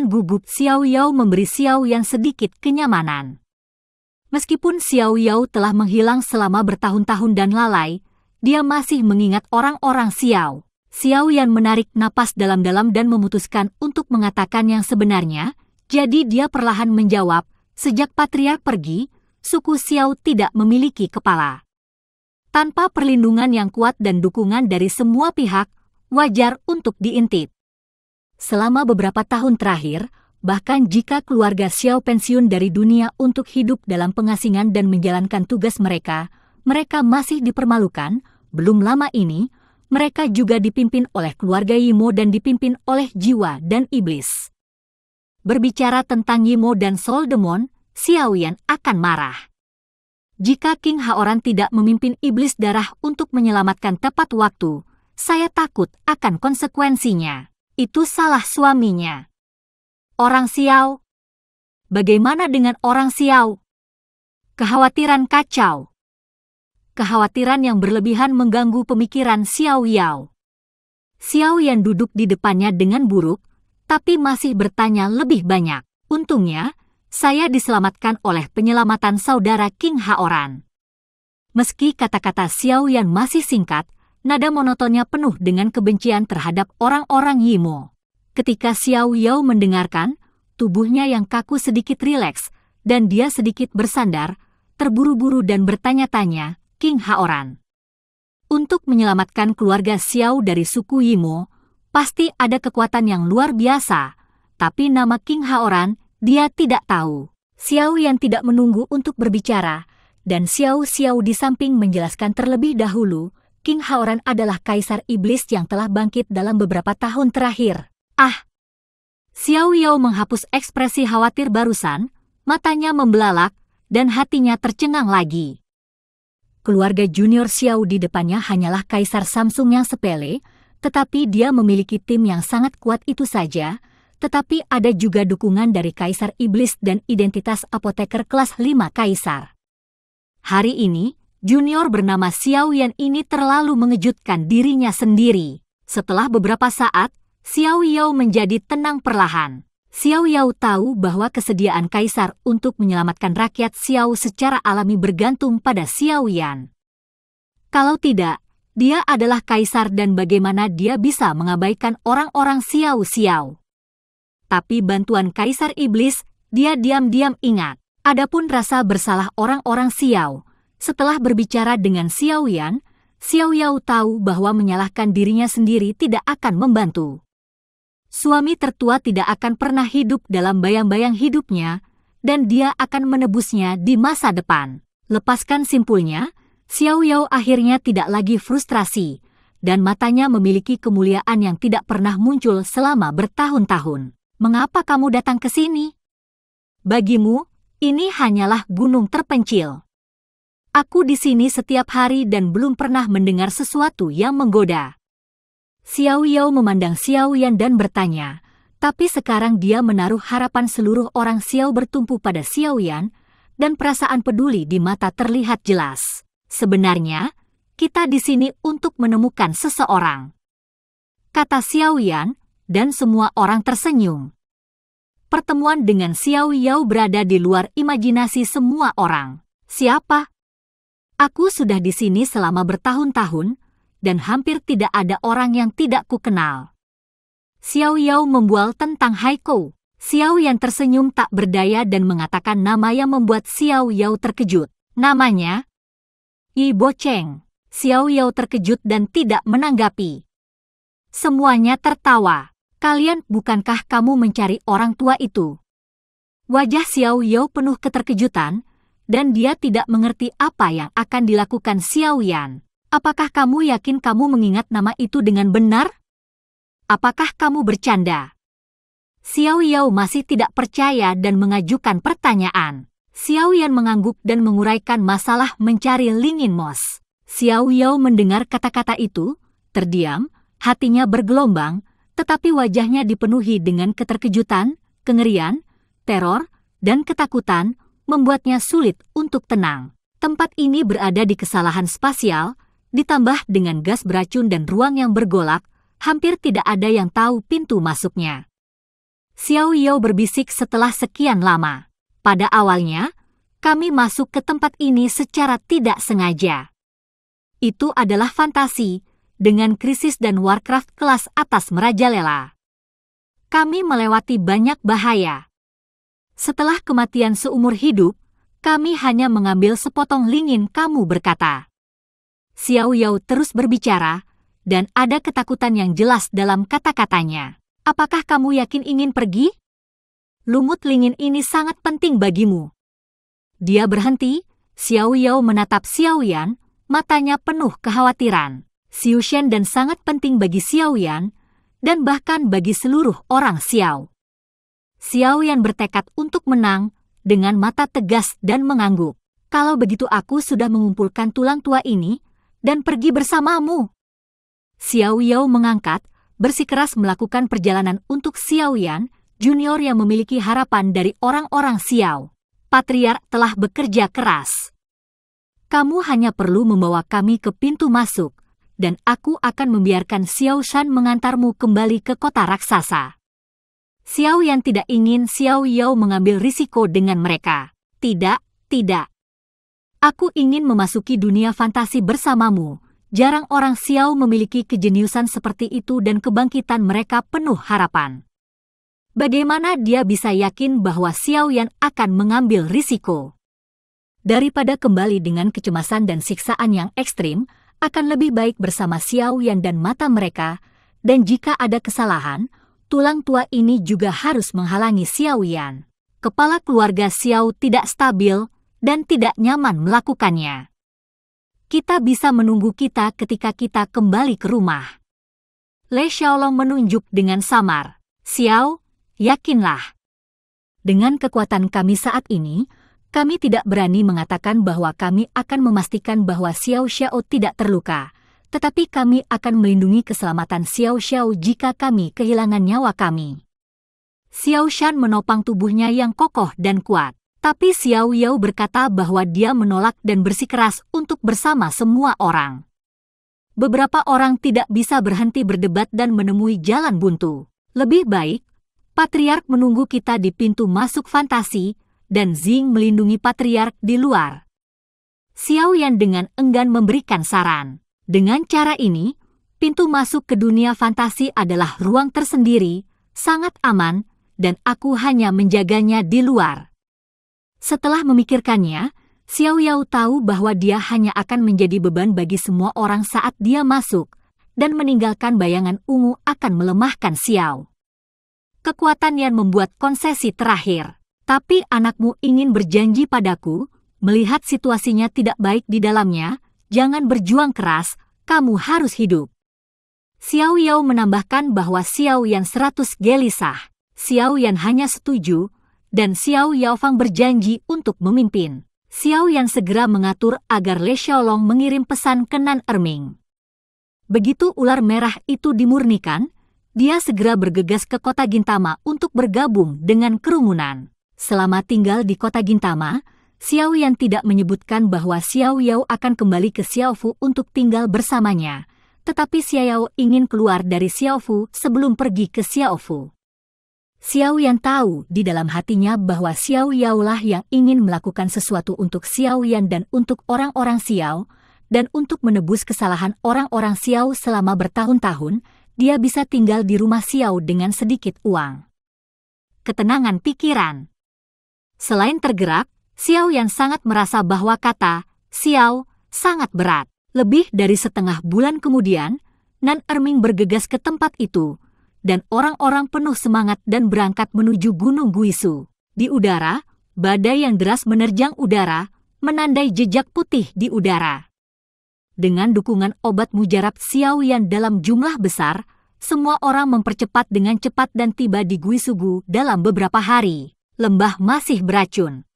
Perhatian gugup Xiao Yao memberi Xiao Yan sedikit kenyamanan. Meskipun Xiao Yao telah menghilang selama bertahun-tahun dan lalai, dia masih mengingat orang-orang Xiao. Xiao Yan menarik napas dalam-dalam dan memutuskan untuk mengatakan yang sebenarnya, jadi dia perlahan menjawab, sejak patriark pergi, suku Xiao tidak memiliki kepala. Tanpa perlindungan yang kuat dan dukungan dari semua pihak, wajar untuk diintip. Selama beberapa tahun terakhir, bahkan jika keluarga Xiao pensiun dari dunia untuk hidup dalam pengasingan dan menjalankan tugas mereka, mereka masih dipermalukan. Belum lama ini, mereka juga dipimpin oleh keluarga Yimo dan dipimpin oleh jiwa dan iblis. Berbicara tentang Yimo dan Soul Demon, Xiao Yan akan marah. Jika King Haoran tidak memimpin iblis darah untuk menyelamatkan tepat waktu, saya takut akan konsekuensinya. Itu salah suaminya. Orang Xiao? Bagaimana dengan orang Xiao? Kekhawatiran kacau. Kekhawatiran yang berlebihan mengganggu pemikiran Xiao Yao. Xiao Yan duduk di depannya dengan buruk, tapi masih bertanya lebih banyak. Untungnya, saya diselamatkan oleh penyelamatan saudara King Haoran. Meski kata-kata Xiao Yan masih singkat, nada monotonnya penuh dengan kebencian terhadap orang-orang Yimo. Ketika Xiao Yao mendengarkan, tubuhnya yang kaku sedikit rileks, dan dia sedikit bersandar, terburu-buru dan bertanya-tanya, King Haoran. Untuk menyelamatkan keluarga Xiao dari suku Yimo, pasti ada kekuatan yang luar biasa, tapi nama King Haoran dia tidak tahu. Xiao Yan tidak menunggu untuk berbicara, dan Xiao Xiao di samping menjelaskan terlebih dahulu, King Haoran adalah kaisar iblis yang telah bangkit dalam beberapa tahun terakhir. Ah! Xiao Yao menghapus ekspresi khawatir barusan, matanya membelalak, dan hatinya tercengang lagi. Keluarga junior Xiao di depannya hanyalah kaisar Samsung yang sepele, tetapi dia memiliki tim yang sangat kuat itu saja, tetapi ada juga dukungan dari kaisar iblis dan identitas apoteker kelas 5 kaisar. Hari ini, junior bernama Xiao Yan ini terlalu mengejutkan dirinya sendiri. Setelah beberapa saat, Xiao Yao menjadi tenang perlahan. Xiao Yao tahu bahwa kesediaan kaisar untuk menyelamatkan rakyat Xiao secara alami bergantung pada Xiao Yan. Kalau tidak, dia adalah kaisar dan bagaimana dia bisa mengabaikan orang-orang Xiao. Tapi bantuan kaisar iblis, dia diam-diam ingat. Adapun rasa bersalah orang-orang Xiao, setelah berbicara dengan Xiao Yan, Xiao Yao tahu bahwa menyalahkan dirinya sendiri tidak akan membantu. Suami tertua tidak akan pernah hidup dalam bayang-bayang hidupnya, dan dia akan menebusnya di masa depan. Lepaskan simpulnya, Xiao Yao akhirnya tidak lagi frustrasi, dan matanya memiliki kemuliaan yang tidak pernah muncul selama bertahun-tahun. Mengapa kamu datang ke sini? Bagimu, ini hanyalah gunung terpencil. Aku di sini setiap hari dan belum pernah mendengar sesuatu yang menggoda. Xiao Yao memandang Xiao Yan dan bertanya, tapi sekarang dia menaruh harapan seluruh orang Xiao bertumpu pada Xiao Yan, dan perasaan peduli di mata terlihat jelas. Sebenarnya, kita di sini untuk menemukan seseorang, kata Xiao Yan, dan semua orang tersenyum. Pertemuan dengan Xiao Yao berada di luar imajinasi semua orang. Siapa? Aku sudah di sini selama bertahun-tahun, dan hampir tidak ada orang yang tidak kukenal. Xiao Yao membual tentang Haiko. Xiao Yan tersenyum tak berdaya dan mengatakan nama yang membuat Xiao Yao terkejut. Namanya? Yi Bo Cheng. Xiao Yao terkejut dan tidak menanggapi. Semuanya tertawa. Kalian bukankah kamu mencari orang tua itu? Wajah Xiao Yao penuh keterkejutan, dan dia tidak mengerti apa yang akan dilakukan Xiao Yan. Apakah kamu yakin kamu mengingat nama itu dengan benar? Apakah kamu bercanda? Xiao Yao masih tidak percaya dan mengajukan pertanyaan. Xiao Yan mengangguk dan menguraikan masalah mencari Lingin Mos. Xiao Yao mendengar kata-kata itu, terdiam, hatinya bergelombang, tetapi wajahnya dipenuhi dengan keterkejutan, kengerian, teror, dan ketakutan, membuatnya sulit untuk tenang. Tempat ini berada di kesalahan spasial, ditambah dengan gas beracun dan ruang yang bergolak, hampir tidak ada yang tahu pintu masuknya. Xiao Yao berbisik setelah sekian lama. Pada awalnya, kami masuk ke tempat ini secara tidak sengaja. Itu adalah fantasi, dengan krisis dan Warcraft kelas atas merajalela. Kami melewati banyak bahaya. Setelah kematian seumur hidup, kami hanya mengambil sepotong lingin, kamu berkata. Xiao Yao terus berbicara, dan ada ketakutan yang jelas dalam kata-katanya. Apakah kamu yakin ingin pergi? Lumut lingin ini sangat penting bagimu. Dia berhenti, Xiao Yao menatap Xiao Yan, matanya penuh kekhawatiran. Xiu Shen dan sangat penting bagi Xiao Yan, dan bahkan bagi seluruh orang Xiao. Xiao Yan bertekad untuk menang, dengan mata tegas dan mengangguk. Kalau begitu aku sudah mengumpulkan tulang tua ini, dan pergi bersamamu. Xiao Yao mengangkat, bersikeras melakukan perjalanan untuk Xiao Yan, junior yang memiliki harapan dari orang-orang Xiao. Patriark telah bekerja keras. Kamu hanya perlu membawa kami ke pintu masuk, dan aku akan membiarkan Xiao Shan mengantarmu kembali ke kota raksasa. Xiao Yan tidak ingin Xiao Yao mengambil risiko dengan mereka. Tidak, tidak. Aku ingin memasuki dunia fantasi bersamamu. Jarang orang Xiao memiliki kejeniusan seperti itu dan kebangkitan mereka penuh harapan. Bagaimana dia bisa yakin bahwa Xiao Yan akan mengambil risiko? Daripada kembali dengan kecemasan dan siksaan yang ekstrim, akan lebih baik bersama Xiao Yan dan mata mereka, dan jika ada kesalahan, tulang tua ini juga harus menghalangi Xiao Yan. Kepala keluarga Xiao tidak stabil dan tidak nyaman melakukannya. Kita bisa menunggu kita ketika kita kembali ke rumah. Le Xiaolong menunjuk dengan samar. Xiao, yakinlah. Dengan kekuatan kami saat ini, kami tidak berani mengatakan bahwa kami akan memastikan bahwa Xiao Xiao tidak terluka. Tetapi kami akan melindungi keselamatan Xiao Xiao jika kami kehilangan nyawa kami. Xiao Shan menopang tubuhnya yang kokoh dan kuat. Tapi Xiao Yao berkata bahwa dia menolak dan bersikeras untuk bersama semua orang. Beberapa orang tidak bisa berhenti berdebat dan menemui jalan buntu. Lebih baik, Patriark menunggu kita di pintu masuk fantasi, dan Xing melindungi Patriark di luar. Xiao Yan dengan enggan memberikan saran. Dengan cara ini, pintu masuk ke dunia fantasi adalah ruang tersendiri, sangat aman, dan aku hanya menjaganya di luar. Setelah memikirkannya, Xiao Yao tahu bahwa dia hanya akan menjadi beban bagi semua orang saat dia masuk, dan meninggalkan bayangan ungu akan melemahkan Xiao. Kekuatan Yan membuat konsesi terakhir. Tapi anakmu ingin berjanji padaku, melihat situasinya tidak baik di dalamnya, jangan berjuang keras, kamu harus hidup. Xiao Yao menambahkan bahwa Xiao Yan 100 gelisah. Xiao Yan hanya setuju, dan Xiao Yaofang berjanji untuk memimpin. Xiao Yan segera mengatur agar Le Xiaolong mengirim pesan ke Nan Erming. Begitu ular merah itu dimurnikan, dia segera bergegas ke kota Gintama untuk bergabung dengan kerumunan. Selama tinggal di kota Gintama, Xiao Yan tidak menyebutkan bahwa Xiao Yao akan kembali ke Xiaofu untuk tinggal bersamanya, tetapi Xiao Yao ingin keluar dari Xiaofu sebelum pergi ke Xiaofu. Xiao Yan tahu di dalam hatinya bahwa Xiao Yao lah yang ingin melakukan sesuatu untuk Xiao Yan dan untuk orang-orang Xiao, dan untuk menebus kesalahan orang-orang Xiao selama bertahun-tahun, dia bisa tinggal di rumah Xiao dengan sedikit uang. Ketenangan pikiran. Selain tergerak, Xiao Yan sangat merasa bahwa kata Xiao sangat berat. Lebih dari setengah bulan kemudian, Nan Erming bergegas ke tempat itu, dan orang-orang penuh semangat dan berangkat menuju Gunung Guisu. Di udara, badai yang deras menerjang udara, menandai jejak putih di udara. Dengan dukungan obat mujarab Xiao Yan dalam jumlah besar, semua orang mempercepat dengan cepat dan tiba di Guisugu dalam beberapa hari. Lembah masih beracun.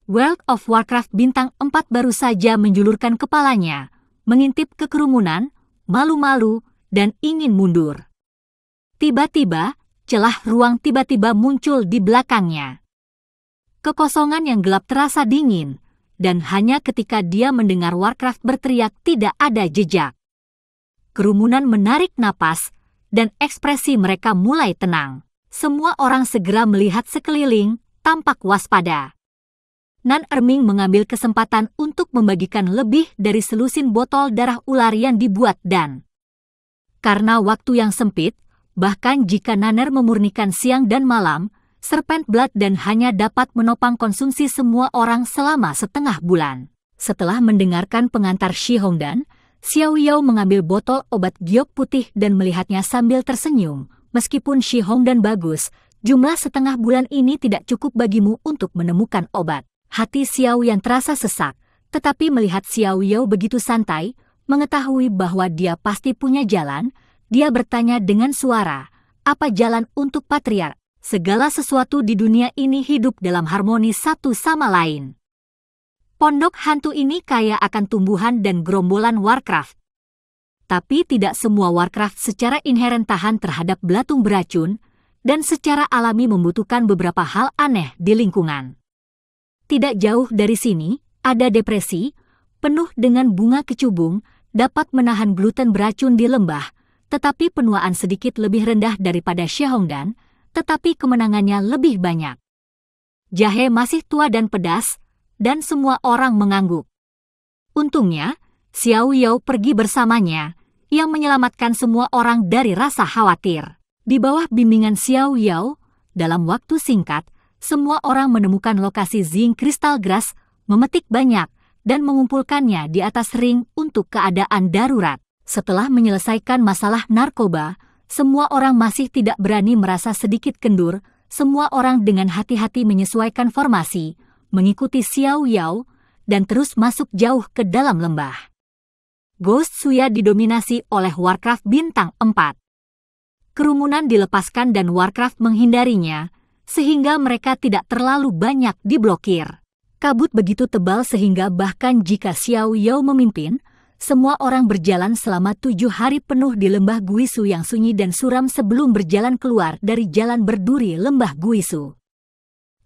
World of Warcraft bintang 4 baru saja menjulurkan kepalanya, mengintip ke kerumunan, malu-malu, dan ingin mundur. Tiba-tiba, celah ruang tiba-tiba muncul di belakangnya. Kekosongan yang gelap terasa dingin, dan hanya ketika dia mendengar Warcraft berteriak tidak ada jejak. Kerumunan menarik napas, dan ekspresi mereka mulai tenang. Semua orang segera melihat sekeliling, tampak waspada. Nan Erming mengambil kesempatan untuk membagikan lebih dari selusin botol darah ular yang dibuat dan karena waktu yang sempit, bahkan jika Naner memurnikan siang dan malam, Serpent Blood dan hanya dapat menopang konsumsi semua orang selama setengah bulan. Setelah mendengarkan pengantar Shi Hongdan, Xiao Yao mengambil botol obat giok putih dan melihatnya sambil tersenyum. Meskipun Shi Hongdan bagus, jumlah setengah bulan ini tidak cukup bagimu untuk menemukan obat. Hati Xiao yang terasa sesak, tetapi melihat Xiao Yao begitu santai, mengetahui bahwa dia pasti punya jalan, dia bertanya dengan suara, apa jalan untuk patriark? Segala sesuatu di dunia ini hidup dalam harmoni satu sama lain. Pondok hantu ini kaya akan tumbuhan dan gerombolan Warcraft. Tapi tidak semua Warcraft secara inheren tahan terhadap belatung beracun, dan secara alami membutuhkan beberapa hal aneh di lingkungan. Tidak jauh dari sini, ada depresi, penuh dengan bunga kecubung, dapat menahan gluten beracun di lembah, tetapi penuaan sedikit lebih rendah daripada Shi Hongdan, tetapi kemenangannya lebih banyak. Jahe masih tua dan pedas, dan semua orang mengangguk. Untungnya, Xiao Yao pergi bersamanya, yang menyelamatkan semua orang dari rasa khawatir. Di bawah bimbingan Xiao Yao, dalam waktu singkat, semua orang menemukan lokasi zinc crystal grass, memetik banyak, dan mengumpulkannya di atas ring untuk keadaan darurat. Setelah menyelesaikan masalah narkoba, semua orang masih tidak berani merasa sedikit kendur, semua orang dengan hati-hati menyesuaikan formasi, mengikuti Xiao Yao, dan terus masuk jauh ke dalam lembah. Ghost Suya didominasi oleh Warcraft bintang 4. Kerumunan dilepaskan dan Warcraft menghindarinya, sehingga mereka tidak terlalu banyak diblokir. Kabut begitu tebal sehingga bahkan jika Xiao Yao memimpin, semua orang berjalan selama 7 hari penuh di lembah Guisu yang sunyi dan suram sebelum berjalan keluar dari jalan berduri lembah Guisu.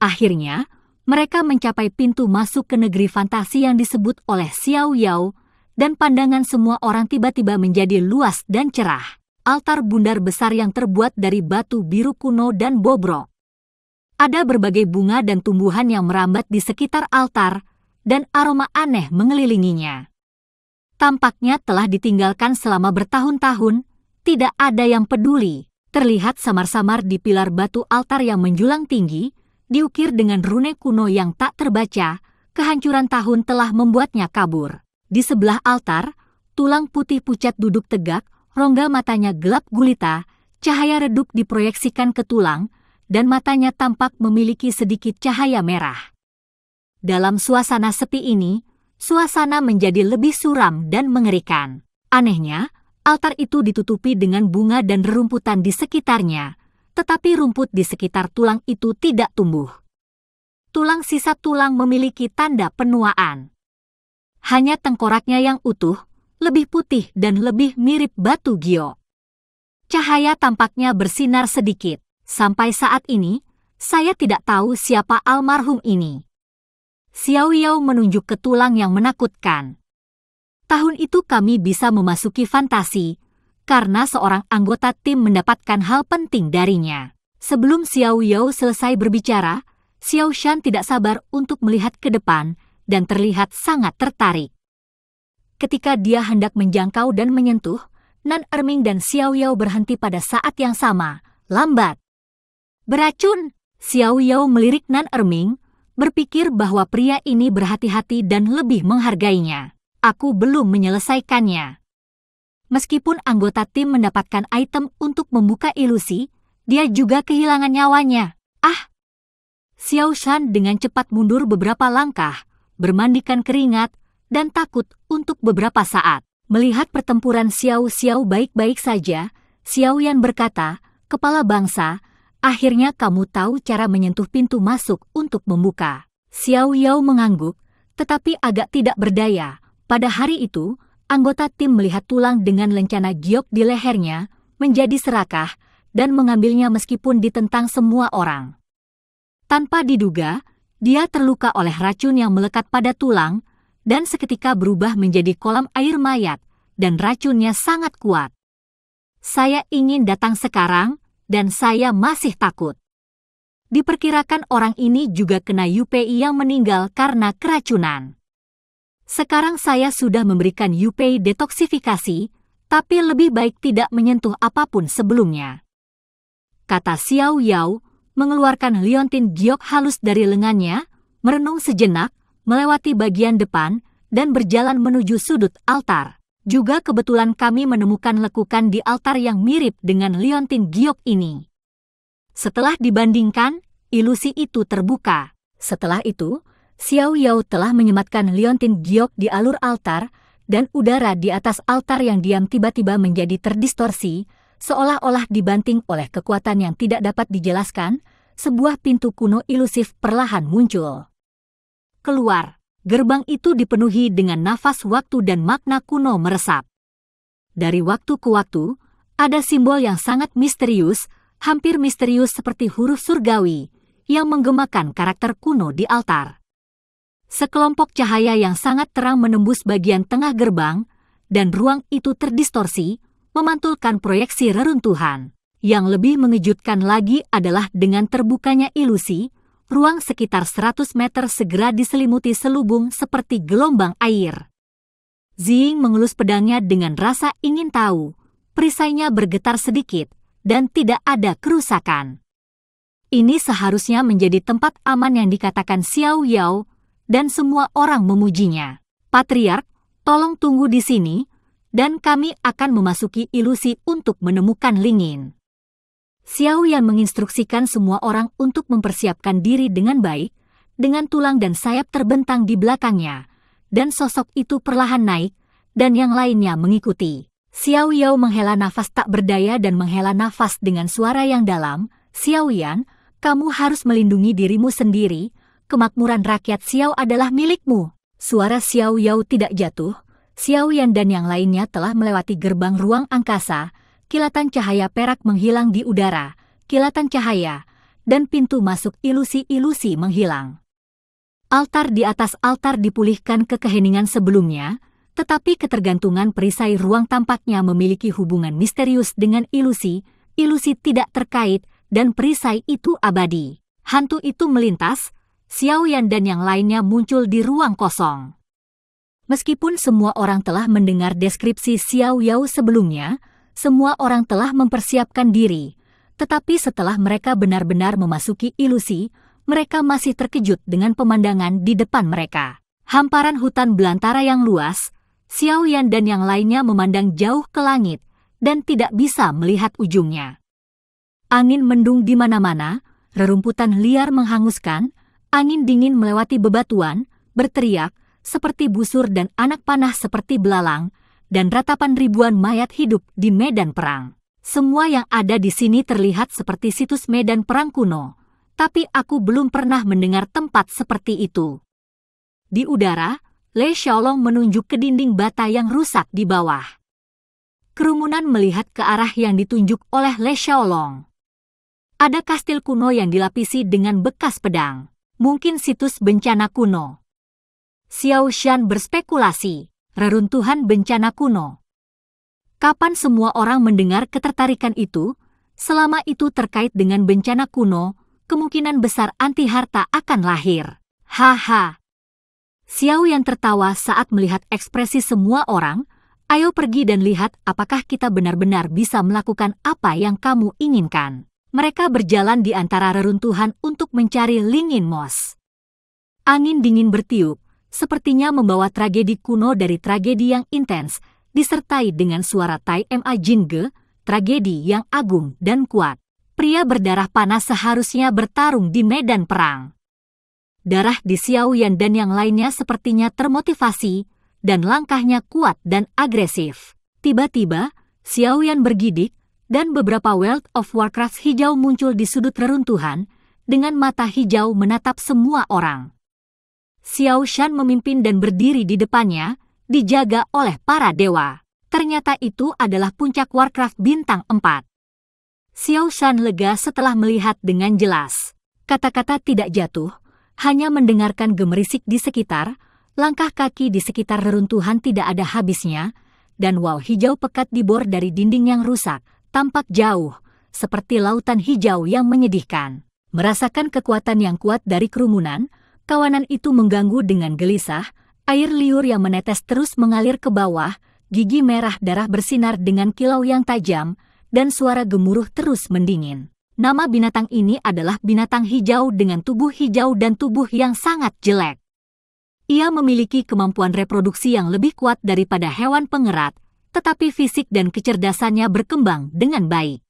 Akhirnya, mereka mencapai pintu masuk ke negeri fantasi yang disebut oleh Xiao Yao, dan pandangan semua orang tiba-tiba menjadi luas dan cerah. Altar bundar besar yang terbuat dari batu biru kuno dan bobrok. Ada berbagai bunga dan tumbuhan yang merambat di sekitar altar, dan aroma aneh mengelilinginya. Tampaknya telah ditinggalkan selama bertahun-tahun, tidak ada yang peduli. Terlihat samar-samar di pilar batu altar yang menjulang tinggi, diukir dengan rune kuno yang tak terbaca, kehancuran tahun telah membuatnya kabur. Di sebelah altar, tulang putih pucat duduk tegak, rongga matanya gelap gulita, cahaya redup diproyeksikan ke tulang, dan matanya tampak memiliki sedikit cahaya merah. Dalam suasana sepi ini, suasana menjadi lebih suram dan mengerikan. Anehnya, altar itu ditutupi dengan bunga dan rerumputan di sekitarnya, tetapi rumput di sekitar tulang itu tidak tumbuh. Tulang sisa tulang memiliki tanda penuaan. Hanya tengkoraknya yang utuh, lebih putih dan lebih mirip batu giok. Cahaya tampaknya bersinar sedikit. Sampai saat ini, saya tidak tahu siapa almarhum ini. Xiao Yao menunjuk ke tulang yang menakutkan. Tahun itu kami bisa memasuki fantasi, karena seorang anggota tim mendapatkan hal penting darinya. Sebelum Xiao Yao selesai berbicara, Xiao Shan tidak sabar untuk melihat ke depan dan terlihat sangat tertarik. Ketika dia hendak menjangkau dan menyentuh, Nan Erming dan Xiao Yao berhenti pada saat yang sama, lambat. Beracun! Xiao Yao melirik Nan Erming, berpikir bahwa pria ini berhati-hati dan lebih menghargainya. Aku belum menyelesaikannya. Meskipun anggota tim mendapatkan item untuk membuka ilusi, dia juga kehilangan nyawanya. Ah! Xiao Shan dengan cepat mundur beberapa langkah, bermandikan keringat, dan takut untuk beberapa saat. Melihat pertempuran Xiao Xiao baik-baik saja, Xiao Yan berkata, "Kepala bangsa, akhirnya kamu tahu cara menyentuh pintu masuk untuk membuka." Xiao Yao mengangguk, tetapi agak tidak berdaya. Pada hari itu, anggota tim melihat tulang dengan lencana giok di lehernya, menjadi serakah, dan mengambilnya meskipun ditentang semua orang. Tanpa diduga, dia terluka oleh racun yang melekat pada tulang, dan seketika berubah menjadi kolam air mayat, dan racunnya sangat kuat. "Saya ingin datang sekarang," dan saya masih takut. Diperkirakan orang ini juga kena Yupei yang meninggal karena keracunan. Sekarang saya sudah memberikan Yupei detoksifikasi, tapi lebih baik tidak menyentuh apapun sebelumnya. Kata Xiao Yao, mengeluarkan liontin giok halus dari lengannya, merenung sejenak, melewati bagian depan, dan berjalan menuju sudut altar. Juga kebetulan kami menemukan lekukan di altar yang mirip dengan liontin giok ini. Setelah dibandingkan, ilusi itu terbuka. Setelah itu, Xiao Yao telah menyematkan liontin giok di alur altar, dan udara di atas altar yang diam tiba-tiba menjadi terdistorsi, seolah-olah dibanting oleh kekuatan yang tidak dapat dijelaskan. Sebuah pintu kuno ilusif perlahan muncul. Keluar, gerbang itu dipenuhi dengan nafas waktu dan makna kuno meresap. Dari waktu ke waktu, ada simbol yang sangat misterius, hampir misterius seperti huruf surgawi, yang menggemakan karakter kuno di altar. Sekelompok cahaya yang sangat terang menembus bagian tengah gerbang, dan ruang itu terdistorsi, memantulkan proyeksi reruntuhan. Yang lebih mengejutkan lagi adalah dengan terbukanya ilusi, ruang sekitar 100 meter segera diselimuti selubung seperti gelombang air. Ziying mengelus pedangnya dengan rasa ingin tahu. Perisainya bergetar sedikit, dan tidak ada kerusakan. Ini seharusnya menjadi tempat aman yang dikatakan Xiao Yao, dan semua orang memujinya. Patriark, tolong tunggu di sini, dan kami akan memasuki ilusi untuk menemukan Lingin. Xiao Yan menginstruksikan semua orang untuk mempersiapkan diri dengan baik, dengan tulang dan sayap terbentang di belakangnya, dan sosok itu perlahan naik, dan yang lainnya mengikuti. Xiao Yao menghela nafas tak berdaya dan menghela nafas dengan suara yang dalam. Xiao Yan, kamu harus melindungi dirimu sendiri, kemakmuran rakyat Xiao adalah milikmu. Suara Xiao Yao tidak jatuh. Xiao Yan dan yang lainnya telah melewati gerbang ruang angkasa, kilatan cahaya perak menghilang di udara, kilatan cahaya, dan pintu masuk ilusi-ilusi menghilang. Altar di atas altar dipulihkan ke keheningan sebelumnya, tetapi ketergantungan perisai ruang tampaknya memiliki hubungan misterius dengan ilusi, ilusi tidak terkait, dan perisai itu abadi. Hantu itu melintas, Xiao Yan dan yang lainnya muncul di ruang kosong. Meskipun semua orang telah mendengar deskripsi Xiao Yao sebelumnya, semua orang telah mempersiapkan diri, tetapi setelah mereka benar-benar memasuki ilusi, mereka masih terkejut dengan pemandangan di depan mereka. Hamparan hutan belantara yang luas, Xiao Yan dan yang lainnya memandang jauh ke langit dan tidak bisa melihat ujungnya. Angin mendung di mana-mana, rerumputan liar menghanguskan, angin dingin melewati bebatuan, berteriak, seperti busur dan anak panah seperti belalang, dan ratapan ribuan mayat hidup di medan perang. Semua yang ada di sini terlihat seperti situs medan perang kuno, tapi aku belum pernah mendengar tempat seperti itu. Di udara, Le Xiaolong menunjuk ke dinding bata yang rusak di bawah. Kerumunan melihat ke arah yang ditunjuk oleh Le Xiaolong. Ada kastil kuno yang dilapisi dengan bekas pedang, mungkin situs bencana kuno. Xiao Shan berspekulasi, reruntuhan bencana kuno. Kapan semua orang mendengar ketertarikan itu? Selama itu terkait dengan bencana kuno, kemungkinan besar anti harta akan lahir. Haha. Xiao yang tertawa saat melihat ekspresi semua orang. Ayo pergi dan lihat apakah kita benar-benar bisa melakukan apa yang kamu inginkan. Mereka berjalan di antara reruntuhan untuk mencari Lingin Moss. Angin dingin bertiup, sepertinya membawa tragedi kuno dari tragedi yang intens, disertai dengan suara Tai Ma Jingge, tragedi yang agung dan kuat. Pria berdarah panas seharusnya bertarung di medan perang. Darah di Xiao Yan dan yang lainnya sepertinya termotivasi, dan langkahnya kuat dan agresif. Tiba-tiba, Xiao Yan bergidik, dan beberapa World of Warcraft hijau muncul di sudut reruntuhan, dengan mata hijau menatap semua orang. Xiao Shan memimpin dan berdiri di depannya, dijaga oleh para dewa. Ternyata itu adalah puncak Warcraft bintang 4. Xiao Shan lega setelah melihat dengan jelas. Kata-kata tidak jatuh, hanya mendengarkan gemerisik di sekitar, langkah kaki di sekitar reruntuhan tidak ada habisnya, dan wow hijau pekat di bor dari dinding yang rusak, tampak jauh, seperti lautan hijau yang menyedihkan. Merasakan kekuatan yang kuat dari kerumunan, kawanan itu mengganggu dengan gelisah, air liur yang menetes terus mengalir ke bawah, gigi merah darah bersinar dengan kilau yang tajam, dan suara gemuruh terus mendingin. Nama binatang ini adalah binatang hijau dengan tubuh hijau dan tubuh yang sangat jelek. Ia memiliki kemampuan reproduksi yang lebih kuat daripada hewan pengerat, tetapi fisik dan kecerdasannya berkembang dengan baik.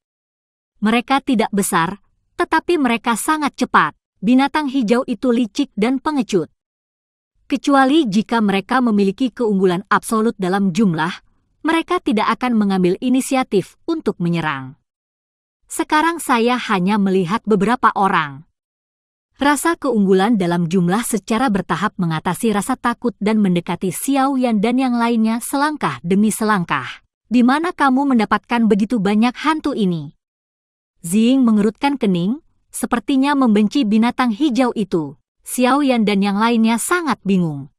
Mereka tidak besar, tetapi mereka sangat cepat. Binatang hijau itu licik dan pengecut. Kecuali jika mereka memiliki keunggulan absolut dalam jumlah, mereka tidak akan mengambil inisiatif untuk menyerang. Sekarang saya hanya melihat beberapa orang. Rasa keunggulan dalam jumlah secara bertahap mengatasi rasa takut dan mendekati Xiao Yan dan yang lainnya selangkah demi selangkah. Di mana kamu mendapatkan begitu banyak hantu ini? Ziying mengerutkan kening, sepertinya membenci binatang hijau itu. Xiao Yan dan yang lainnya sangat bingung.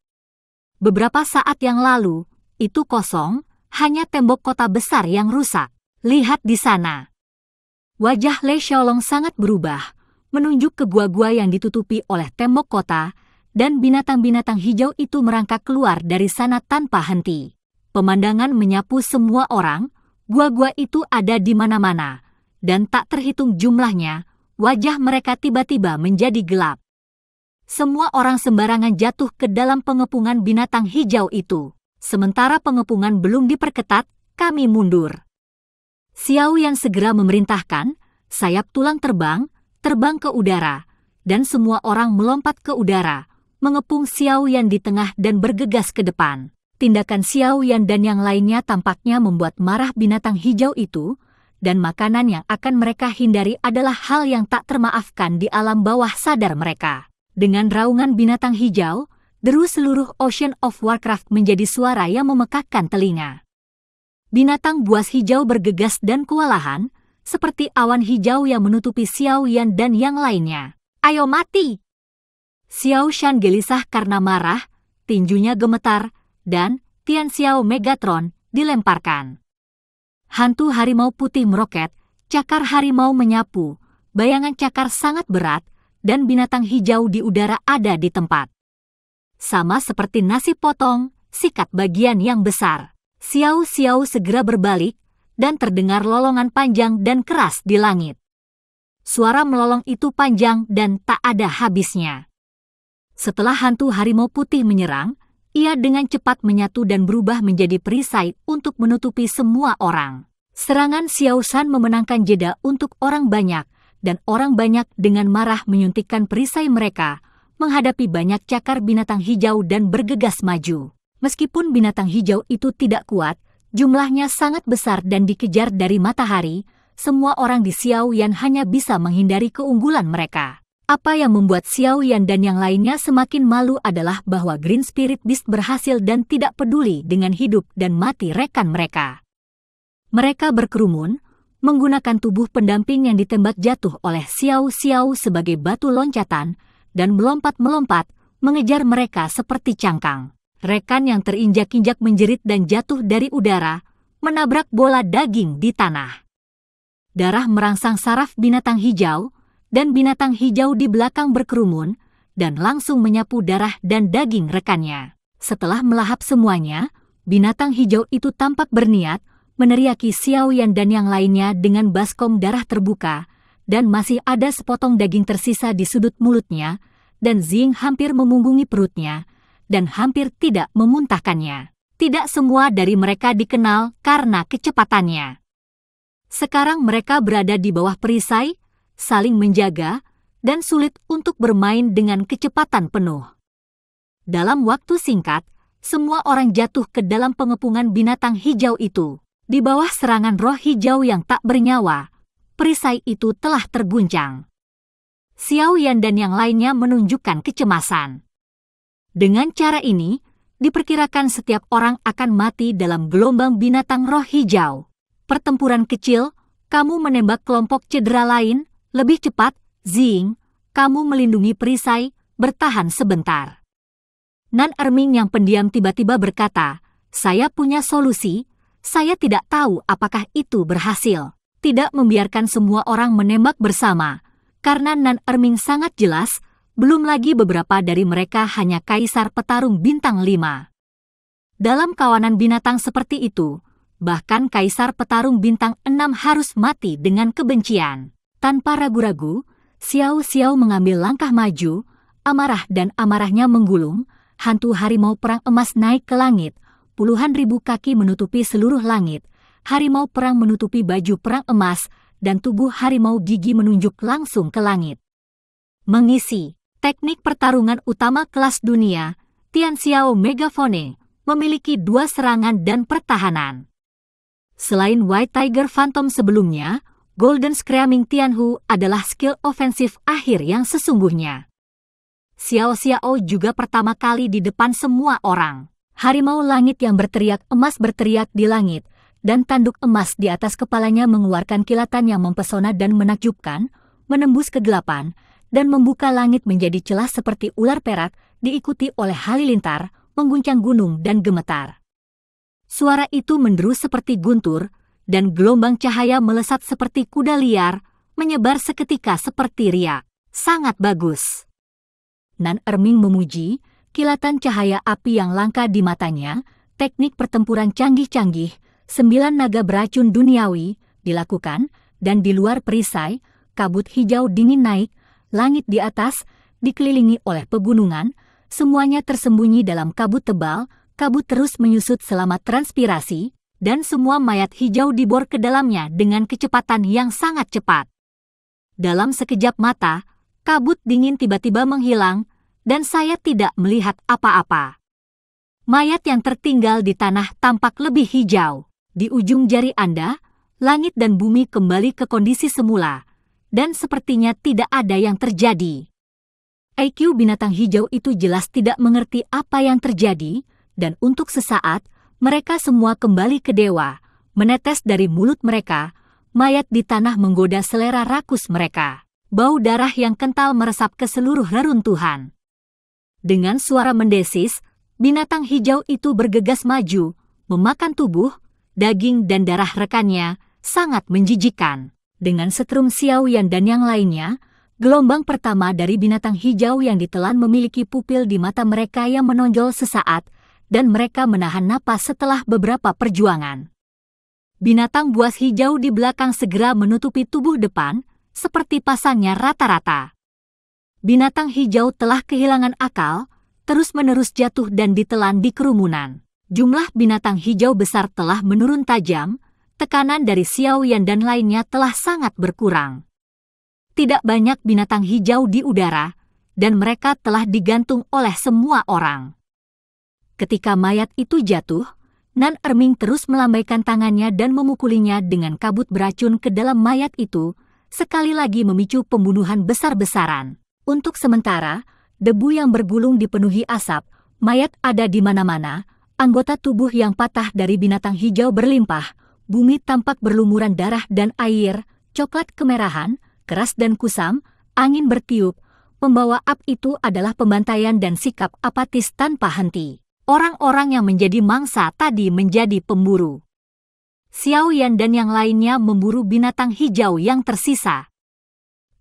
Beberapa saat yang lalu, itu kosong, hanya tembok kota besar yang rusak. Lihat di sana. Wajah Le Xiaolong sangat berubah, menunjuk ke gua-gua yang ditutupi oleh tembok kota, dan binatang-binatang hijau itu merangkak keluar dari sana tanpa henti. Pemandangan menyapu semua orang, gua-gua itu ada di mana-mana, dan tak terhitung jumlahnya, wajah mereka tiba-tiba menjadi gelap. Semua orang sembarangan jatuh ke dalam pengepungan binatang hijau itu. Sementara pengepungan belum diperketat, kami mundur. Xiao Yan segera memerintahkan, sayap tulang terbang ke udara, dan semua orang melompat ke udara, mengepung Xiao Yan di tengah dan bergegas ke depan. Tindakan Xiao Yan dan yang lainnya tampaknya membuat marah binatang hijau itu, dan makanan yang akan mereka hindari adalah hal yang tak termaafkan di alam bawah sadar mereka. Dengan raungan binatang hijau, deru seluruh Ocean of Warcraft menjadi suara yang memekakkan telinga. Binatang buas hijau bergegas dan kewalahan, seperti awan hijau yang menutupi Xiao Yan dan yang lainnya. Ayo mati! Xiao Shan gelisah karena marah, tinjunya gemetar, dan Tian Xiao Megatron dilemparkan. Hantu harimau putih meroket, cakar harimau menyapu, bayangan cakar sangat berat, dan binatang hijau di udara ada di tempat. Sama seperti nasi potong, sikat bagian yang besar. Xiao Xiao segera berbalik, dan terdengar lolongan panjang dan keras di langit. Suara melolong itu panjang dan tak ada habisnya. Setelah hantu harimau putih menyerang, ia dengan cepat menyatu dan berubah menjadi perisai untuk menutupi semua orang. Serangan Xiao Shan memenangkan jeda untuk orang banyak, dan orang banyak dengan marah menyuntikkan perisai mereka, menghadapi banyak cakar binatang hijau dan bergegas maju. Meskipun binatang hijau itu tidak kuat, jumlahnya sangat besar dan dikejar dari matahari, semua orang di Xiao Yan hanya bisa menghindari keunggulan mereka. Apa yang membuat Xiao Yan dan yang lainnya semakin malu adalah bahwa Green Spirit Beast berhasil dan tidak peduli dengan hidup dan mati rekan mereka. Mereka berkerumun, menggunakan tubuh pendamping yang ditembak jatuh oleh Xiao Xiao sebagai batu loncatan, dan melompat-melompat, mengejar mereka seperti cangkang. Rekan yang terinjak-injak menjerit dan jatuh dari udara, menabrak bola daging di tanah. Darah merangsang saraf binatang hijau, dan binatang hijau di belakang berkerumun, dan langsung menyapu darah dan daging rekannya. Setelah melahap semuanya, binatang hijau itu tampak berniat, meneriaki Xiao Yan dan yang lainnya dengan baskom darah terbuka, dan masih ada sepotong daging tersisa di sudut mulutnya, dan Ziying hampir memunggungi perutnya, dan hampir tidak memuntahkannya. Tidak semua dari mereka dikenal karena kecepatannya. Sekarang mereka berada di bawah perisai, saling menjaga, dan sulit untuk bermain dengan kecepatan penuh. Dalam waktu singkat, semua orang jatuh ke dalam pengepungan binatang hijau itu. Di bawah serangan roh hijau yang tak bernyawa, perisai itu telah terguncang. Xiao Yan dan yang lainnya menunjukkan kecemasan. Dengan cara ini, diperkirakan setiap orang akan mati dalam gelombang binatang roh hijau. Pertempuran kecil, kamu menembak kelompok cedera lain, lebih cepat, Ziying, kamu melindungi perisai, bertahan sebentar. Nan Erming yang pendiam tiba-tiba berkata, saya punya solusi, saya tidak tahu apakah itu berhasil. tidak membiarkan semua orang menembak bersama, karena Nan Erming sangat jelas, belum lagi beberapa dari mereka hanya kaisar petarung bintang 5. Dalam kawanan binatang seperti itu, bahkan kaisar petarung bintang 6 harus mati dengan kebencian. Tanpa ragu-ragu, Xiao Xiao mengambil langkah maju, amarah dan amarahnya menggulung, hantu harimau perang emas naik ke langit, puluhan ribu kaki menutupi seluruh langit, harimau perang menutupi baju perang emas, dan tubuh harimau gigi menunjuk langsung ke langit. Mengisi teknik pertarungan utama kelas dunia, Tian Xiao Megaphone memiliki 2 serangan dan pertahanan. Selain White Tiger Phantom sebelumnya, Golden Screaming Tianhu adalah skill ofensif akhir yang sesungguhnya. Xiao Xiao juga pertama kali di depan semua orang. Harimau langit yang berteriak emas berteriak di langit, dan tanduk emas di atas kepalanya mengeluarkan kilatan yang mempesona dan menakjubkan, menembus kegelapan, dan membuka langit menjadi celah seperti ular perak, diikuti oleh halilintar, mengguncang gunung dan gemetar. Suara itu menderu seperti guntur, dan gelombang cahaya melesat seperti kuda liar, menyebar seketika seperti riak. Sangat bagus. Nan Erming memuji, kilatan cahaya api yang langka di matanya, teknik pertempuran canggih-canggih, 9 naga beracun duniawi, dilakukan, dan di luar perisai, kabut hijau dingin naik, langit di atas, dikelilingi oleh pegunungan, semuanya tersembunyi dalam kabut tebal, kabut terus menyusut selama transpirasi, dan semua mayat hijau dibor ke dalamnya dengan kecepatan yang sangat cepat. Dalam sekejap mata, kabut dingin tiba-tiba menghilang, dan saya tidak melihat apa-apa. Mayat yang tertinggal di tanah tampak lebih hijau. Di ujung jari Anda, langit dan bumi kembali ke kondisi semula, dan sepertinya tidak ada yang terjadi. IQ binatang hijau itu jelas tidak mengerti apa yang terjadi, dan untuk sesaat, mereka semua kembali ke dewa. Menetes dari mulut mereka, mayat di tanah menggoda selera rakus mereka. Bau darah yang kental meresap ke seluruh reruntuhan. Dengan suara mendesis, binatang hijau itu bergegas maju, memakan tubuh, daging dan darah rekannya, sangat menjijikan. Dengan setrum Xiao Yan dan yang lainnya, gelombang pertama dari binatang hijau yang ditelan memiliki pupil di mata mereka yang menonjol sesaat, dan mereka menahan napas setelah beberapa perjuangan. Binatang buas hijau di belakang segera menutupi tubuh depan, seperti pasangnya rata-rata. Binatang hijau telah kehilangan akal, terus-menerus jatuh dan ditelan di kerumunan. Jumlah binatang hijau besar telah menurun tajam, tekanan dari Xiao Yan dan lainnya telah sangat berkurang. Tidak banyak binatang hijau di udara, dan mereka telah digantung oleh semua orang. Ketika mayat itu jatuh, Nan Erming terus melambaikan tangannya dan memukulinya dengan kabut beracun ke dalam mayat itu, sekali lagi memicu pembunuhan besar-besaran. Untuk sementara, debu yang bergulung dipenuhi asap, mayat ada di mana-mana, anggota tubuh yang patah dari binatang hijau berlimpah, bumi tampak berlumuran darah dan air, coklat kemerahan, keras dan kusam, angin bertiup, pembawa ap itu adalah pembantaian dan sikap apatis tanpa henti. Orang-orang yang menjadi mangsa tadi menjadi pemburu. Xiao Yan dan yang lainnya memburu binatang hijau yang tersisa.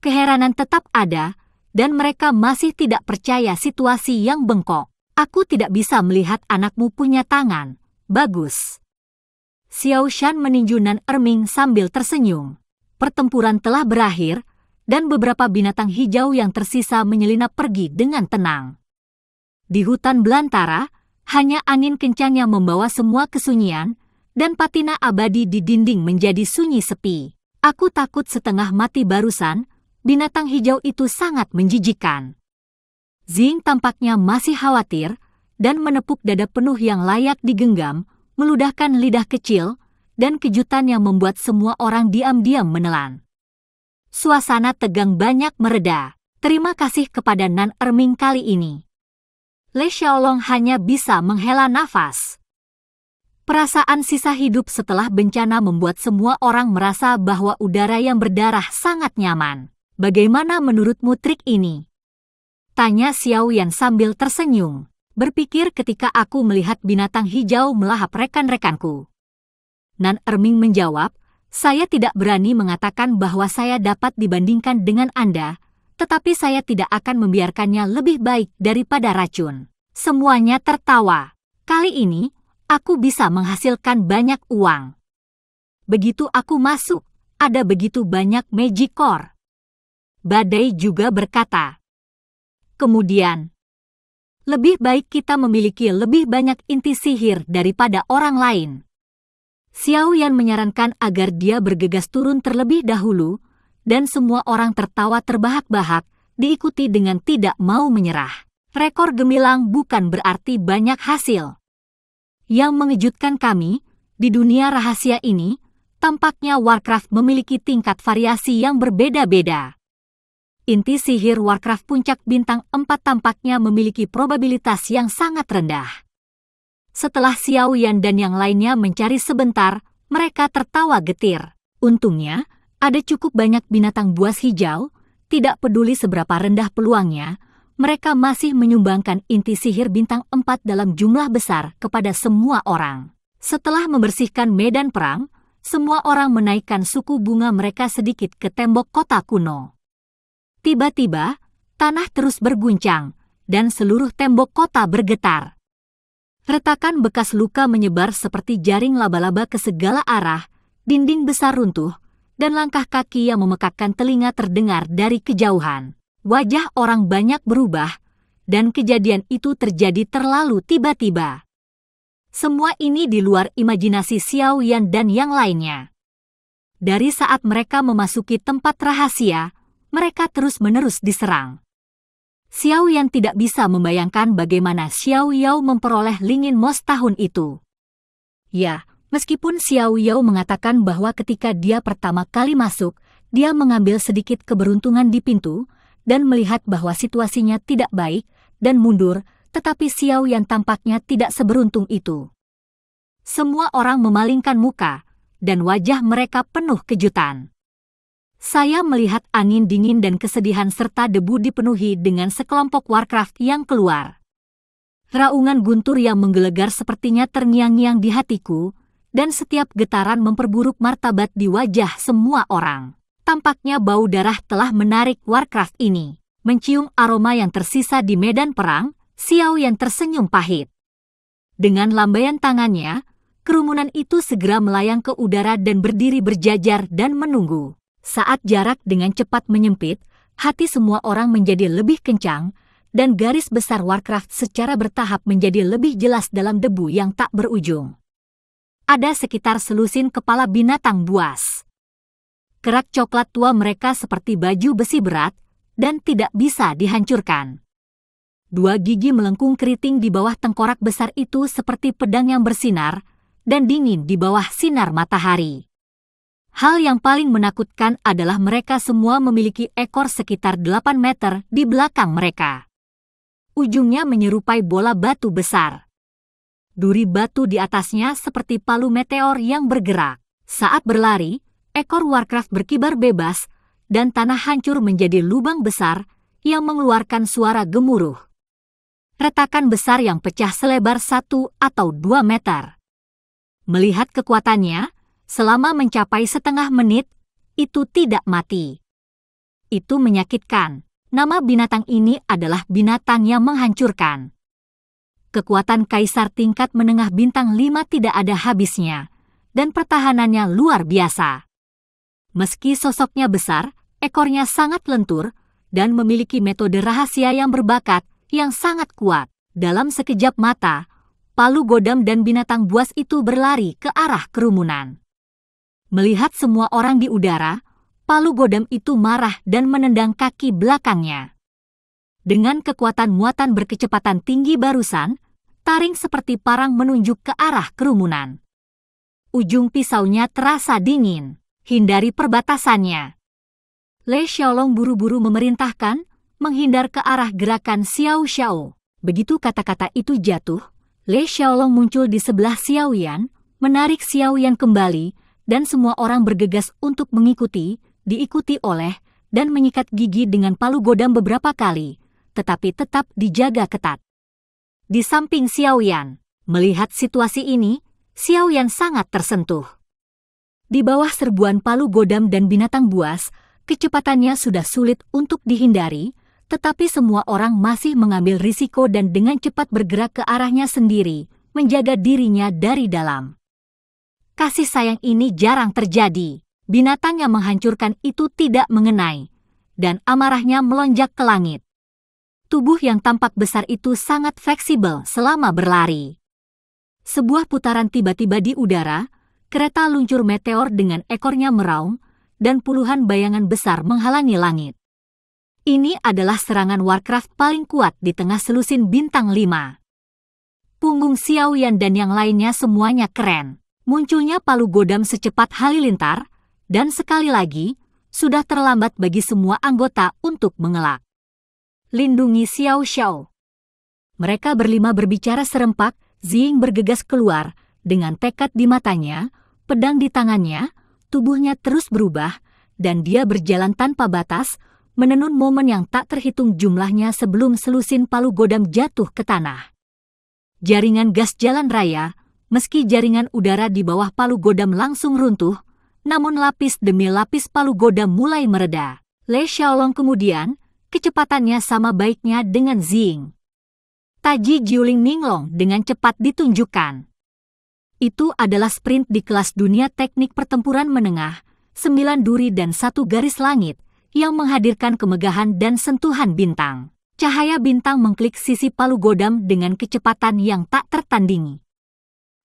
Keheranan tetap ada, dan mereka masih tidak percaya situasi yang bengkok. Aku tidak bisa melihat anakmu punya tangan. Bagus. Xiao Shan meninju Nan Erming sambil tersenyum. Pertempuran telah berakhir, dan beberapa binatang hijau yang tersisa menyelinap pergi dengan tenang. Di hutan belantara, hanya angin kencang yang membawa semua kesunyian, dan patina abadi di dinding menjadi sunyi sepi. Aku takut setengah mati barusan, binatang hijau itu sangat menjijikan. Zing tampaknya masih khawatir, dan menepuk dada penuh yang layak digenggam, meludahkan lidah kecil, dan kejutan yang membuat semua orang diam-diam menelan. Suasana tegang banyak mereda. Terima kasih kepada Nan Erming kali ini. Le Xiaolong hanya bisa menghela nafas. Perasaan sisa hidup setelah bencana membuat semua orang merasa bahwa udara yang berdarah sangat nyaman. Bagaimana menurutmu trik ini? Tanya Xiao Yan sambil tersenyum. Berpikir ketika aku melihat binatang hijau melahap rekan-rekanku. Nan Erming menjawab, Saya tidak berani mengatakan bahwa saya dapat dibandingkan dengan Anda, tetapi saya tidak akan membiarkannya lebih baik daripada racun. Semuanya tertawa. Kali ini, aku bisa menghasilkan banyak uang. Begitu aku masuk, ada begitu banyak Magicore. Badai juga berkata. Kemudian, lebih baik kita memiliki lebih banyak inti sihir daripada orang lain. Xiao Yan menyarankan agar dia bergegas turun terlebih dahulu, dan semua orang tertawa terbahak-bahak, diikuti dengan tidak mau menyerah. Rekor gemilang bukan berarti banyak hasil. Yang mengejutkan kami, di dunia rahasia ini, tampaknya Warcraft memiliki tingkat variasi yang berbeda-beda. Inti sihir Warcraft Puncak Bintang 4 tampaknya memiliki probabilitas yang sangat rendah. Setelah Xiao Yan dan yang lainnya mencari sebentar, mereka tertawa getir. Untungnya, ada cukup banyak binatang buas hijau, tidak peduli seberapa rendah peluangnya, mereka masih menyumbangkan inti sihir bintang 4 dalam jumlah besar kepada semua orang. Setelah membersihkan medan perang, semua orang menaikkan suku bunga mereka sedikit ke tembok kota kuno. Tiba-tiba, tanah terus berguncang, dan seluruh tembok kota bergetar. Retakan bekas luka menyebar seperti jaring laba-laba ke segala arah, dinding besar runtuh, dan langkah kaki yang memekakkan telinga terdengar dari kejauhan. Wajah orang banyak berubah, dan kejadian itu terjadi terlalu tiba-tiba. Semua ini di luar imajinasi Xiao Yan dan yang lainnya. Dari saat mereka memasuki tempat rahasia, mereka terus-menerus diserang. Xiao Yan tidak bisa membayangkan bagaimana Xiao Yao memperoleh Lingin Mos tahun itu. Ya, meskipun Xiao Yao mengatakan bahwa ketika dia pertama kali masuk, dia mengambil sedikit keberuntungan di pintu, dan melihat bahwa situasinya tidak baik, dan mundur, tetapi Xiao Yan tampaknya tidak seberuntung itu. Semua orang memalingkan muka, dan wajah mereka penuh kejutan. Saya melihat angin dingin dan kesedihan serta debu dipenuhi dengan sekelompok Warcraft yang keluar. Raungan guntur yang menggelegar sepertinya terngiang-ngiang di hatiku, dan setiap getaran memperburuk martabat di wajah semua orang. Tampaknya bau darah telah menarik Warcraft ini. Mencium aroma yang tersisa di medan perang, Xiao Yan tersenyum pahit. Dengan lambaian tangannya, kerumunan itu segera melayang ke udara dan berdiri berjajar dan menunggu. Saat jarak dengan cepat menyempit, hati semua orang menjadi lebih kencang, dan garis besar Warcraft secara bertahap menjadi lebih jelas dalam debu yang tak berujung. Ada sekitar selusin kepala binatang buas. Kerak coklat tua mereka seperti baju besi berat, dan tidak bisa dihancurkan. Dua gigi melengkung keriting di bawah tengkorak besar itu seperti pedang yang bersinar, dan dingin di bawah sinar matahari. Hal yang paling menakutkan adalah mereka semua memiliki ekor sekitar 8 meter di belakang mereka. Ujungnya menyerupai bola batu besar. Duri batu di atasnya seperti palu meteor yang bergerak. Saat berlari, ekor Warcraft berkibar bebas, dan tanah hancur menjadi lubang besar yang mengeluarkan suara gemuruh. Retakan besar yang pecah selebar 1 atau 2 meter. Melihat kekuatannya, selama mencapai setengah menit, itu tidak mati. Itu menyakitkan. Nama binatang ini adalah binatang yang menghancurkan. Kekuatan kaisar tingkat menengah bintang 5 tidak ada habisnya, dan pertahanannya luar biasa. Meski sosoknya besar, ekornya sangat lentur, dan memiliki metode rahasia yang berbakat yang sangat kuat. Dalam sekejap mata, Palu Godam dan binatang buas itu berlari ke arah kerumunan. Melihat semua orang di udara, Palu Godam itu marah dan menendang kaki belakangnya. Dengan kekuatan muatan berkecepatan tinggi barusan, taring seperti parang menunjuk ke arah kerumunan. Ujung pisaunya terasa dingin. Hindari perbatasannya. Le Xiaolong buru-buru memerintahkan, menghindar ke arah gerakan Xiao Xiao. Begitu kata-kata itu jatuh, Le Xiaolong muncul di sebelah Xiao Yan, menarik Xiao Yan kembali, dan semua orang bergegas untuk mengikuti, diikuti oleh, dan menyikat gigi dengan Palu Godam beberapa kali, tetapi tetap dijaga ketat. Di samping Xiao Yan, melihat situasi ini, Xiao Yan sangat tersentuh. Di bawah serbuan palu godam dan binatang buas, kecepatannya sudah sulit untuk dihindari, tetapi semua orang masih mengambil risiko dan dengan cepat bergerak ke arahnya sendiri, menjaga dirinya dari dalam. Kasih sayang ini jarang terjadi. Binatang yang menghancurkan itu tidak mengenai, dan amarahnya melonjak ke langit. Tubuh yang tampak besar itu sangat fleksibel selama berlari. Sebuah putaran tiba-tiba di udara, kereta luncur meteor dengan ekornya meraung, dan puluhan bayangan besar menghalangi langit. Ini adalah serangan Warcraft paling kuat di tengah selusin bintang 5. Punggung Xiao Yan dan yang lainnya semuanya keren. Munculnya palu godam secepat halilintar, dan sekali lagi, sudah terlambat bagi semua anggota untuk mengelak. Lindungi Xiao Xiao. Mereka berlima berbicara serempak, Ziying bergegas keluar, dengan tekad di matanya, pedang di tangannya, tubuhnya terus berubah, dan dia berjalan tanpa batas, menenun momen yang tak terhitung jumlahnya sebelum selusin palu godam jatuh ke tanah. Jaringan gas jalan raya, meski jaringan udara di bawah palu godam langsung runtuh, namun lapis demi lapis palu godam mulai mereda. Le Xiaolong kemudian, kecepatannya sama baiknya dengan Ziying. Taji Jiuling Ninglong dengan cepat ditunjukkan. Itu adalah sprint di kelas dunia teknik pertempuran menengah, 9 duri dan 1 garis langit, yang menghadirkan kemegahan dan sentuhan bintang. Cahaya bintang mengklik sisi palu godam dengan kecepatan yang tak tertandingi.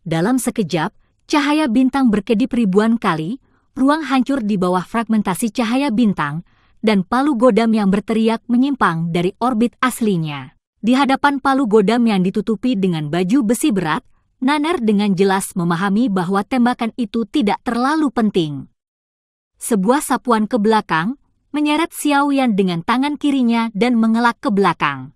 Dalam sekejap, cahaya bintang berkedip ribuan kali, ruang hancur di bawah fragmentasi cahaya bintang, dan palu godam yang berteriak menyimpang dari orbit aslinya. Di hadapan palu godam yang ditutupi dengan baju besi berat, Naner dengan jelas memahami bahwa tembakan itu tidak terlalu penting. Sebuah sapuan ke belakang, menyeret Xiao Yan dengan tangan kirinya dan mengelak ke belakang.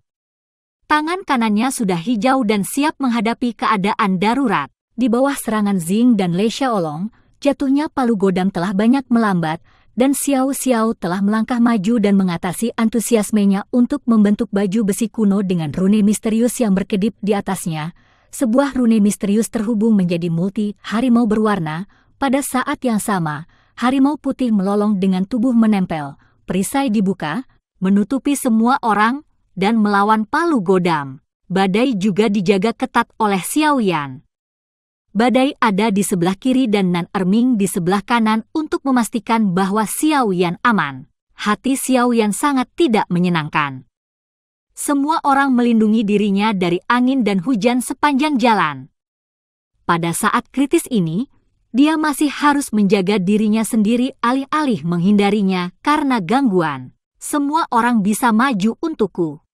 Tangan kanannya sudah hijau dan siap menghadapi keadaan darurat. Di bawah serangan Ziying dan Le Xiaolong, jatuhnya palu godam telah banyak melambat, dan Xiao Xiao telah melangkah maju dan mengatasi antusiasmenya untuk membentuk baju besi kuno dengan rune misterius yang berkedip di atasnya. Sebuah rune misterius terhubung menjadi multi harimau berwarna. Pada saat yang sama, harimau putih melolong dengan tubuh menempel, perisai dibuka, menutupi semua orang, dan melawan palu godam. Badai juga dijaga ketat oleh Xiao Yan. Badai ada di sebelah kiri dan Nan Erming di sebelah kanan untuk memastikan bahwa Xiao Yan aman. Hati Xiao Yan sangat tidak menyenangkan. Semua orang melindungi dirinya dari angin dan hujan sepanjang jalan. Pada saat kritis ini, dia masih harus menjaga dirinya sendiri alih-alih menghindarinya karena gangguan. Semua orang bisa maju untukku.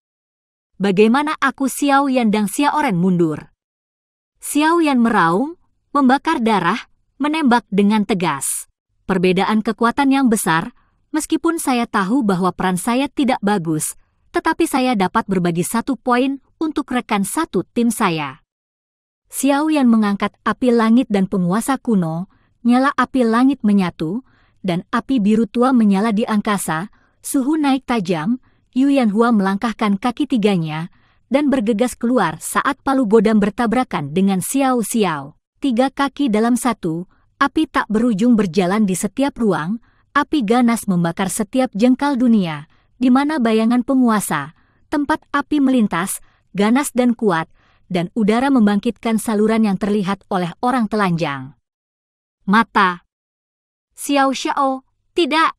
Bagaimana aku Xiao Yan dan Xiao Ren mundur? Xiao Yan meraung, membakar darah, menembak dengan tegas. Perbedaan kekuatan yang besar, meskipun saya tahu bahwa peran saya tidak bagus, tetapi saya dapat berbagi 1 poin untuk rekan satu tim saya. Xiao Yan mengangkat api langit dan penguasa kuno, nyala api langit menyatu, dan api biru tua menyala di angkasa, suhu naik tajam, Yu Yanhua melangkahkan kaki tiganya, dan bergegas keluar saat palu godam bertabrakan dengan Xiao Xiao. 3 kaki dalam 1, api tak berujung berjalan di setiap ruang, api ganas membakar setiap jengkal dunia, di mana bayangan penguasa, tempat api melintas, ganas dan kuat, dan udara membangkitkan saluran yang terlihat oleh orang telanjang. Mata. Xiao Xiao, tidak!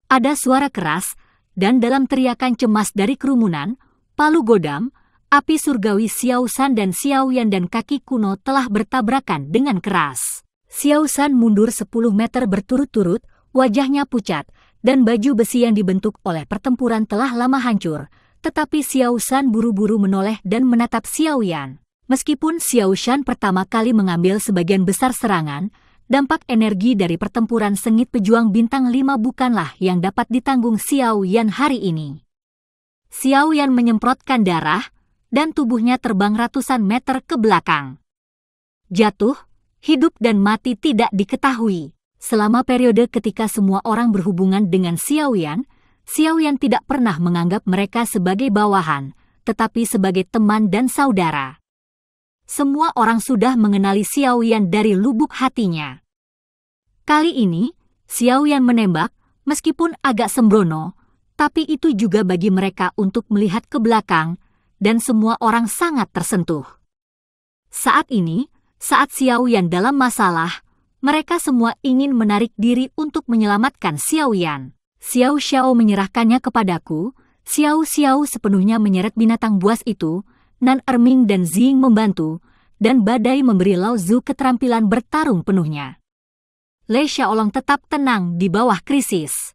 Ada suara keras, dan dalam teriakan cemas dari kerumunan, palu godam, api surgawi Xiao San dan Xiao Yan dan kaki kuno telah bertabrakan dengan keras. Xiao San mundur 10 meter berturut-turut, wajahnya pucat, dan baju besi yang dibentuk oleh pertempuran telah lama hancur. Tetapi Xiao San buru-buru menoleh dan menatap Xiao Yan. Meskipun Xiao San pertama kali mengambil sebagian besar serangan, dampak energi dari pertempuran sengit pejuang bintang 5 bukanlah yang dapat ditanggung Xiao Yan hari ini. Xiao Yan menyemprotkan darah, dan tubuhnya terbang ratusan meter ke belakang. Jatuh, hidup dan mati tidak diketahui. Selama periode ketika semua orang berhubungan dengan Xiao Yan tidak pernah menganggap mereka sebagai bawahan, tetapi sebagai teman dan saudara. Semua orang sudah mengenali Xiao Yan dari lubuk hatinya. Kali ini, Xiao Yan menembak, meskipun agak sembrono, tapi itu juga bagi mereka untuk melihat ke belakang, dan semua orang sangat tersentuh. Saat ini, saat Xiao Yan dalam masalah, mereka semua ingin menarik diri untuk menyelamatkan Xiao Yan. Xiao Xiao menyerahkannya kepadaku, Xiao Xiao sepenuhnya menyeret binatang buas itu, Nan Erming dan Zing membantu, dan badai memberi Lao Zu keterampilan bertarung penuhnya. Lei Xiaolong tetap tenang di bawah krisis.